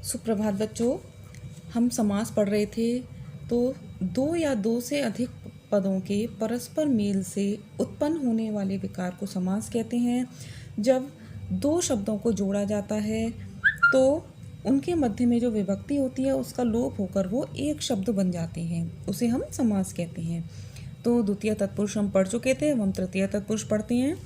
सुप्रभात बच्चों। हम समास पढ़ रहे थे। तो दो या दो से अधिक पदों के परस्पर मेल से उत्पन्न होने वाले विकार को समास कहते हैं। जब दो शब्दों को जोड़ा जाता है तो उनके मध्य में जो विभक्ति होती है उसका लोप होकर वो एक शब्द बन जाते हैं, उसे हम समास कहते हैं। तो द्वितीय तत्पुरुष हम पढ़ चुके थे, अब हम तृतीय तत्पुरुष पढ़ते हैं।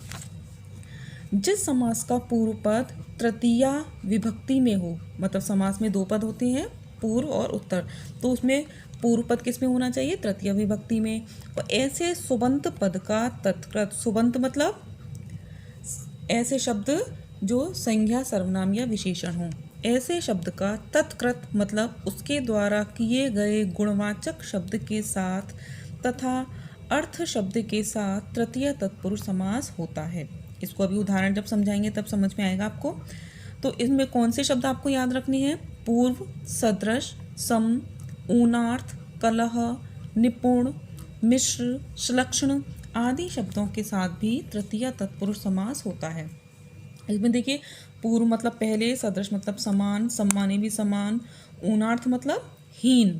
जिस समास का पूर्व पद तृतीया विभक्ति में हो, मतलब समास में दो पद होते हैं, पूर्व और उत्तर, तो उसमें पूर्व पद किस में होना चाहिए? तृतीय विभक्ति में। और ऐसे सुबंत पद का तत्कृत, सुबंत मतलब ऐसे शब्द जो संज्ञा सर्वनाम या विशेषण हो, ऐसे शब्द का तत्कृत मतलब उसके द्वारा किए गए गुणवाचक शब्द के साथ तथा अर्थ शब्द के साथ तृतीय तत्पुरुष समास होता है। इसको अभी उदाहरण जब समझाएंगे तब समझ में आएगा आपको। तो इसमें कौन से शब्द आपको याद रखने हैं? पूर्व, सदृश, सम, ऊनार्थ, कलह, निपुण, मिश्र, संलक्षण आदि शब्दों के साथ भी तृतीय तत्पुरुष समास होता है। इसमें देखिए, पूर्व मतलब पहले, सदृश मतलब समान, सम्मानी भी समान, ऊनार्थ मतलब हीन,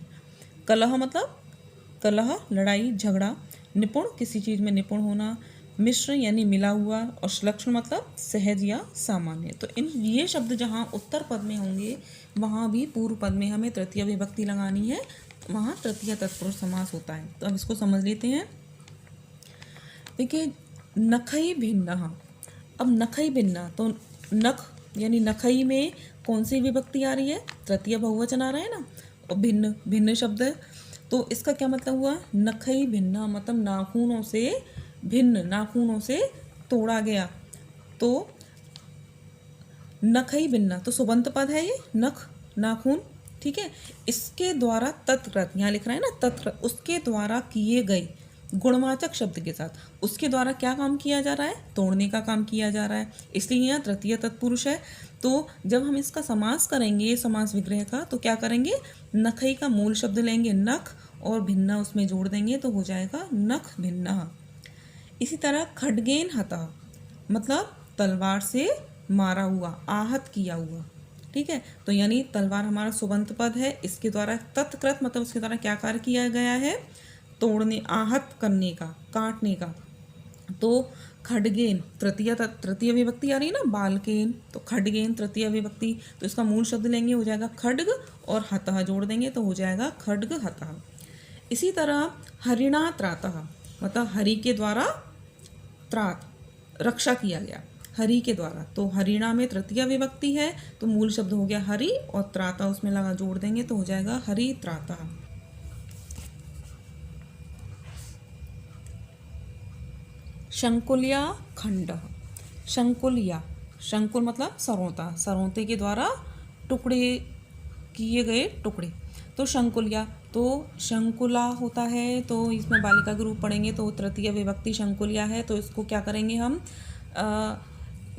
कलह मतलब कलह लड़ाई झगड़ा, निपुण किसी चीज़ में निपुण होना, मिश्र यानी मिला हुआ, और संलक्षण मतलब सहज या सामान्य। तो इन ये शब्द जहाँ उत्तर पद में होंगे वहाँ भी पूर्व पद में हमें तृतीय विभक्ति लगानी है, वहाँ तृतीय तत्पुरुष समास होता है। तो अब इसको समझ लेते हैं। देखिए, नखई भिन्न। अब नखई भिन्न, तो नख यानी नखई में कौन सी विभक्ति आ रही है? तृतीय बहुवचन आ रहा है ना। और भिन्न, भिन्न शब्द, तो इसका क्या मतलब हुआ? नखई भिन्न मतलब नाखूनों से भिन्न, नाखूनों से तोड़ा गया। तो नखई भिन्न तो सुबंत पद है ये, नख नाखून, ठीक है। इसके द्वारा तत्कृत, यहाँ लिख रहा है ना तत्कृत, उसके द्वारा किए गए गुणवाचक शब्द के साथ, उसके द्वारा क्या काम किया जा रहा है? तोड़ने का काम किया जा रहा है, इसलिए यहाँ तृतीय तत्पुरुष है। तो जब हम इसका समास करेंगे, समास विग्रह का, तो क्या करेंगे? नखई का मूल शब्द लेंगे नख और भिन्न उसमें जोड़ देंगे तो हो जाएगा नख भिन्न। इसी तरह खड्गेन हतः मतलब तलवार से मारा हुआ, आहत किया हुआ, ठीक है। तो यानी तलवार हमारा सुबंत पद है, इसके द्वारा तत्कृत मतलब उसके द्वारा क्या कार्य किया गया है? तोड़ने, आहत करने का, काटने का। तो खड्गेन तृतीय विभक्ति आ रही है ना, बालकेन, तो खड्गेन तृतीय विभक्ति, तो इसका मूल शब्द लेंगे हो जाएगा खड्ग और हतः जोड़ देंगे तो हो जाएगा खड्ग हतः। इसी तरह हरिणा त्रातः मतलब हरि के द्वारा त्रात रक्षा किया गया, हरि के द्वारा, तो हरिणा में तृतीय विभक्ति है तो मूल शब्द हो गया हरि और त्राता उसमें लगा जोड़ देंगे तो हो जाएगा हरि त्राता। शंकुलिया खंड, शंकुलिया, शंकुल मतलब सरौता, सरौते के द्वारा टुकड़े किए गए टुकड़े, तो शंकुलिया, तो शंकुला होता है, तो इसमें बालिका के रूप पढ़ेंगे तो तृतीय विभक्ति शंकुलिया है। तो इसको क्या करेंगे हम?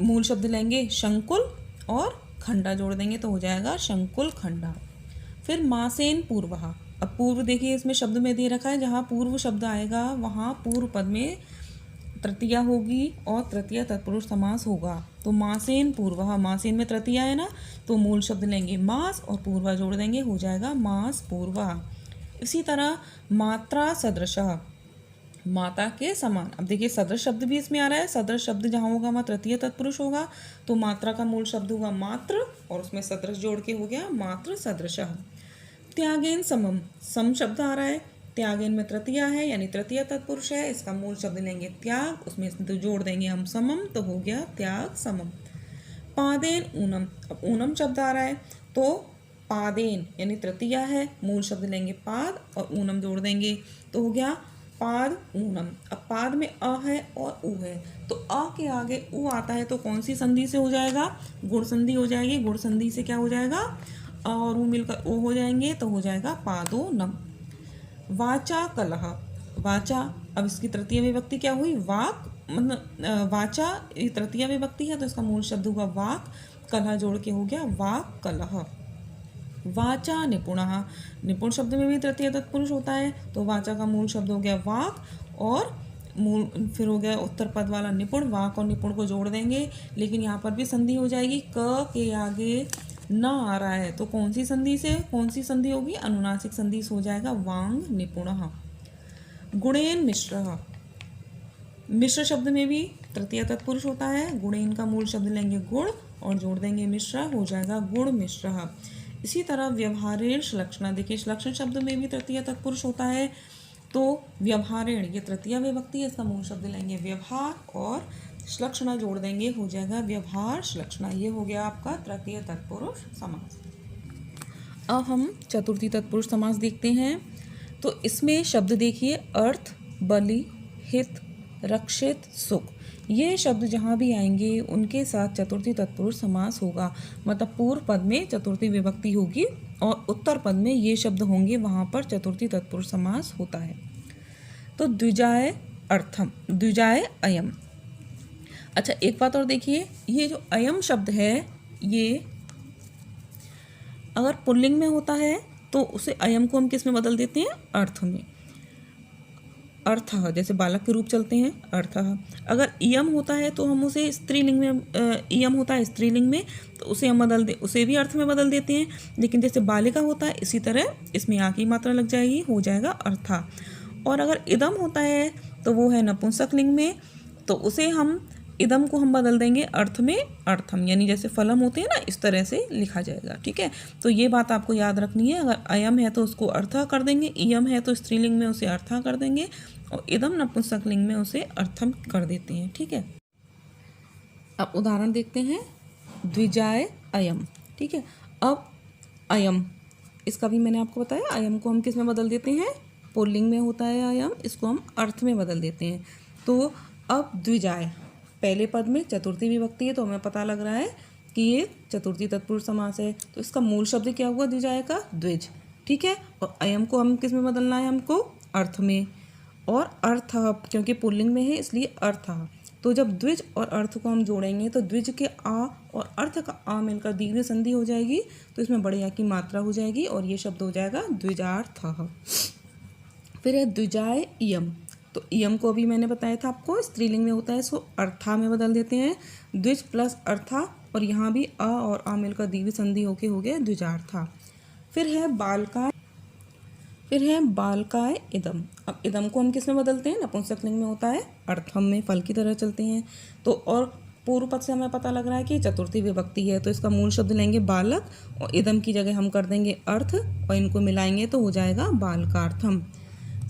मूल शब्द लेंगे शंकुल और खंडा जोड़ देंगे तो हो जाएगा शंकुल खंडा। फिर मासेन पूर्वः, अब पूर्व देखिए इसमें शब्द में दे रखा है, जहाँ पूर्व शब्द आएगा वहाँ पूर्व पद में तृतीया होगी और तृतीय तत्पुरुष समास होगा। तो मासेन पूर्वः, मासेन में तृतीया है ना, तो मूल शब्द लेंगे मास और पूर्वा जोड़ देंगे हो जाएगा मास पूर्वा। इसी तरह मात्रा सदृशः, माता के समान। अब देखिए सदृश शब्द भी इसमें आ रहा है, सदृश शब्द जहाँ होगा वहाँ तृतीय तत्पुरुष होगा, तो मात्रा का मूल शब्द होगा मात्र और उसमें सदृश जोड़ के हो गया मात्र सदृशः। त्यागेन समम, सम शब्द आ रहा है, त्यागेन में तृतीया है यानी तृतीय तत्पुरुष है, इसका मूल शब्द लेंगे त्याग, उसमें तो जोड़ देंगे हम समम तो हो गया त्याग समम। पादेन ऊनम, अब ऊनम शब्द आ रहा है तो पादेन यानी तृतीया है, मूल शब्द लेंगे पाद और ऊनम जोड़ देंगे तो हो गया पाद ऊनम। अब पाद में अ है और उ है, तो अ के आगे उ आता है तो कौन सी संधि से हो जाएगा? गुण संधि हो जाएगी, गुण संधि से क्या हो जाएगा? अ और उ मिलकर ओ हो जाएंगे तो हो जाएगा पादो नम। वाचा कलह, वाचा, अब इसकी तृतीय विभक्ति क्या हुई? वाक, मतलब वाचा ये तृतीय विभक्ति है तो इसका मूल शब्द हुआ वाक, कलह जोड़ के हो गया वाक कलह। वाचा निपुणः, निपुण शब्द में भी तृतीय तत्पुरुष होता है तो वाचा का मूल शब्द हो गया वाक और मूल फिर हो गया उत्तर पद वाला निपुण, वाक और निपुण को जोड़ देंगे, लेकिन यहाँ पर भी संधि हो जाएगी, क के आगे ना आ रहा है तो कौन सी संधि से कौन सी संधि होगी, अनुनासिक संधि से हो जाएगा वांग निपुणः। गुणेन मिश्रः, मिश्र शब्द में भी तृतीय तत्पुरुष होता है। गुणेन का मूल शब्द लेंगे गुण और जोड़ देंगे मिश्र, हो जाएगा गुण मिश्रः। इसी तरह व्यवहारेण श्लक्षणा, देखिए श्लक्षण शब्द में भी तृतीय तत्पुरुष होता है, तो व्यवहारेण ये तृतीय विभक्ति है, इसका मूल शब्द लेंगे व्यवहार और श्लक्षणा जोड़ देंगे, हो जाएगा व्यवहार श्लक्षणा। ये हो गया आपका तृतीय तत्पुरुष समास। अब हम चतुर्थी तत्पुरुष समास देखते हैं। तो इसमें शब्द देखिए अर्थ, बलि, हित, रक्षित, सुख, ये शब्द जहाँ भी आएंगे उनके साथ चतुर्थी तत्पुरुष समास होगा। मतलब पूर्व पद में चतुर्थी विभक्ति होगी और उत्तर पद में ये शब्द होंगे, वहाँ पर चतुर्थी तत्पुरुष समास होता है। तो द्विजाय अर्थम, द्विजाय अयम। अच्छा एक बात और देखिए, ये जो अयम शब्द है ये अगर पुल्लिंग में होता है तो उसे अयम को हम किस में बदल देते हैं, अर्थ में। अर्थः जैसे बालक के रूप चलते हैं अर्थः। अगर इयम होता है तो हम उसे स्त्रीलिंग में, इयम होता है स्त्रीलिंग में तो उसे हम उसे भी अर्थ में बदल देते हैं। लेकिन जैसे बालिका होता है इसी तरह इसमें आ की मात्रा लग जाएगी, हो जाएगा अर्था। और अगर इदम होता है तो वो है नपुंसकलिंग में, तो उसे हम इदम को हम बदल देंगे अर्थ में अर्थम, यानी जैसे फलम होते हैं ना इस तरह से लिखा जाएगा। ठीक है, तो ये बात आपको याद रखनी है। अगर अयम है तो उसको अर्था कर देंगे, इयम है तो स्त्रीलिंग में उसे अर्थां कर देंगे और इदम नपुंसकलिंग में उसे अर्थम कर देते हैं। ठीक है, अब उदाहरण देखते हैं। द्विजाय अयम, ठीक है। अब अयम, इसका भी मैंने आपको बताया, अयम को हम किस में बदल देते हैं, पुल्लिंग में होता है अयम, इसको हम अर्थ में बदल देते हैं। तो अब द्विजाय पहले पद में चतुर्थी विभक्ति है तो हमें पता लग रहा है कि ये चतुर्थी तत्पुरुष समास है। तो इसका मूल शब्द क्या हुआ द्विजाय का, द्विज। ठीक है, और अयम को हम किस में बदलना है, हमको अर्थ में। और अर्थ क्योंकि पुल्लिंग में है इसलिए अर्थ। तो जब द्विज और अर्थ को हम जोड़ेंगे तो द्विज के आ और अर्थ का आ मिलकर दीर्घ संधि हो जाएगी, तो इसमें बड़े आ की मात्रा हो जाएगी और ये शब्द हो जाएगा द्विजार्थः। फिर है द्विजाय इयम, तो इयम को अभी मैंने बताया था आपको स्त्रीलिंग में होता है, इसको अर्था में बदल देते हैं। द्विज प्लस अर्था और यहाँ भी आ और आ मिलकर दीर्घ संधि होके हो गया द्विजार्था। फिर है बालकाय, फिर है बालकाय इदम। अब इदम को हम किस में बदलते हैं, नपुंसकलिंग में होता है अर्थम में, फल की तरह चलते हैं। तो और पूर्व पद से हमें पता लग रहा है कि चतुर्थी विभक्ति है, तो इसका मूल शब्द लेंगे बालक और इदम की जगह हम कर देंगे अर्थ और इनको मिलाएंगे तो हो जाएगा बालकार्थम।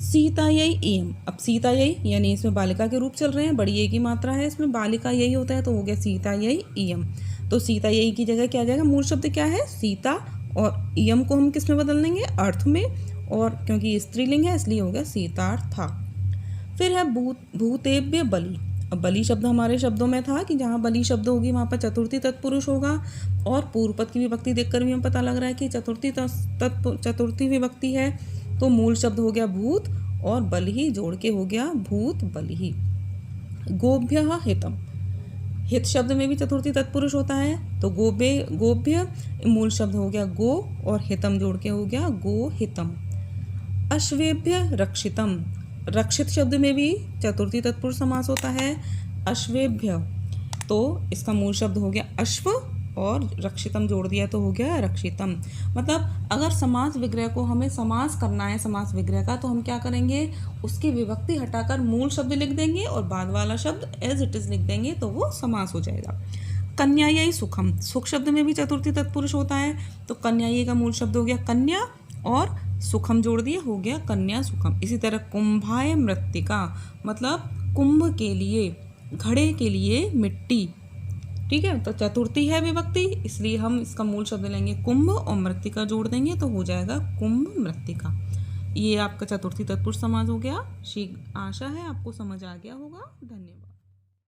सीतायै इयम, अब सीतायै यानी इसमें बालिका के रूप चल रहे हैं, बड़ी ए की मात्रा है, इसमें बालिका यही होता है तो हो गया सीतायै इयम। तो सीतायै की जगह क्या आ जाएगा, मूल शब्द क्या है सीता, और इयम को हम किस में बदल देंगे अर्थ में, और क्योंकि स्त्रीलिंग है इसलिए हो गया सीतार्था। फिर है भूतेभ्य बलि। अब बलि शब्द हमारे शब्दों में था कि जहाँ बलि शब्द होगी वहाँ पर चतुर्थी तत्पुरुष होगा, और पूर्व पद की विभक्ति देखकर भी हमें पता लग रहा है कि चतुर्थी विभक्ति है, तो मूल शब्द हो गया भूत और बलि जोड़ के हो गया भूत बलि। गोभ्य हितम, हित शब्द में भी चतुर्थी तत्पुरुष होता है, तो गोभ्य मूल शब्द हो गया गो और हितम जोड़ के हो गया गो हितम। अश्वेभ्य रक्षितम, रक्षित शब्द में भी चतुर्थी तत्पुरुष समास होता है। अश्वेभ्य, तो इसका मूल शब्द हो गया अश्व और रक्षितम जोड़ दिया तो हो गया रक्षितम। मतलब अगर समास विग्रह को हमें समास करना है समास विग्रह का, तो हम क्या करेंगे, उसकी विभक्ति हटाकर मूल शब्द लिख देंगे और बाद वाला शब्द एज इट इज लिख देंगे तो वो समास हो जाएगा। कन्यायै सुखम, सुख शब्द में भी चतुर्थी तत्पुरुष होता है, तो कन्यायै का मूल शब्द हो गया कन्या और सुखम जोड़ दिया हो गया कन्या सुखम। इसी तरह कुंभाय मृत्तिका, मतलब कुंभ के लिए, घड़े के लिए मिट्टी। ठीक है, तो चतुर्थी है विभक्ति इसलिए हम इसका मूल शब्द लेंगे कुंभ और मृत्तिका जोड़ देंगे तो हो जाएगा कुंभ मृत्तिका। ये आपका चतुर्थी तत्पुरुष समास हो गया। आशा है आपको समझ आ गया होगा। धन्यवाद।